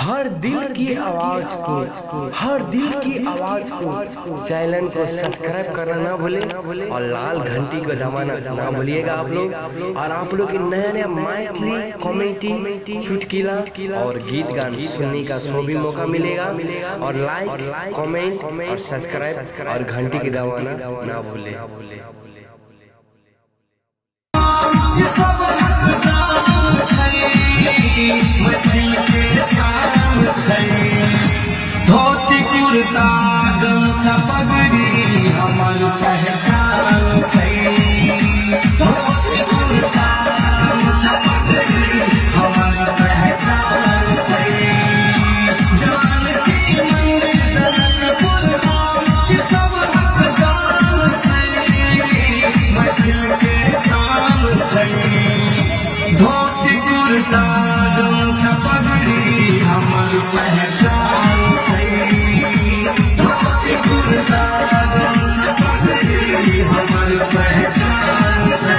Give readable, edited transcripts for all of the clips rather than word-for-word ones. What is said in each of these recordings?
हर दिल की आवाज को चैनल को सब्सक्राइब करना ना भूले और लाल घंटी को दबाना ना भूलिएगा आप लोग। और आप लोग नया नया मैथिली कॉमेडी चुटकिला और गीत गान सुनने का सो भी मौका मिलेगा। और लाइक कमेंट और सब्सक्राइब और घंटी की दबाना ना भूले। धोती कुर्ता गमछा पगड़ी हमर पहचान छै। धोती कुर्ता गमछा पगड़ी हमर पहचान छै। जानकी मंदिर जनकपुर धाम के सब हक जान छै। मैथिल के शान छै। धोती कुर्ता गमछा पगड़ी हमर पहचान छै। धोती कुर्ता गमछा पगड़ी हमर पहचान छै।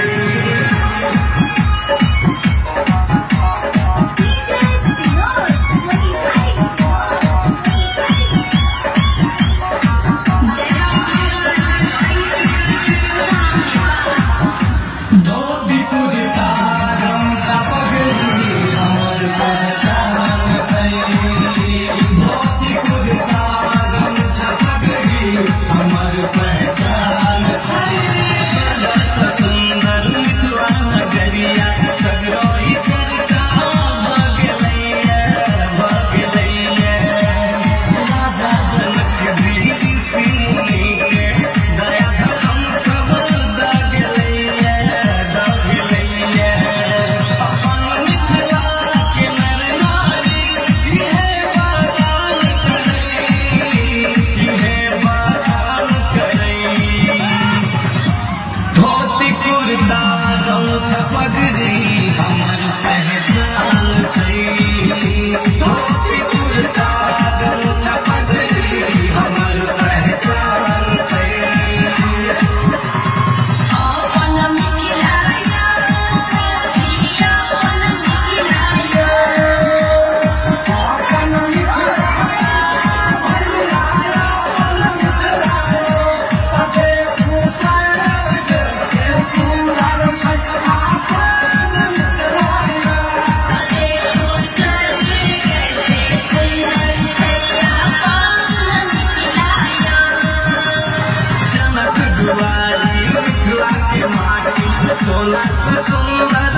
सोना से सुंदर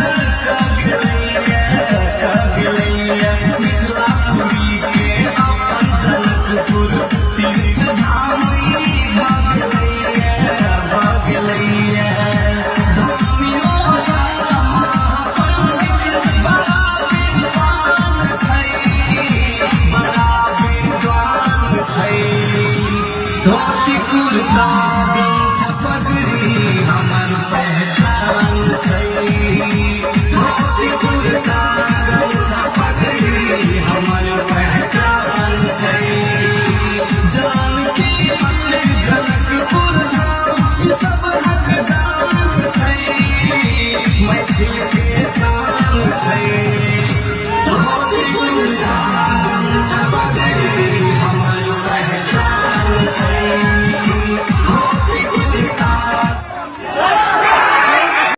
मिथिलापुरी के अपन जनकपुर तीर्थ धाम भगलैया। धर्मियो पंडित बड़ा विद्वान छै। बड़ा विद्वान छै। धोती कुर्ता गमछा पगड़ी हमर पहचान छै। धोती कुर्ता गमछा पगड़ी हमर पहचान छै। जानकी मंदिर जनकपुर धाम सब हक जान छै। मैथिल के शान छै।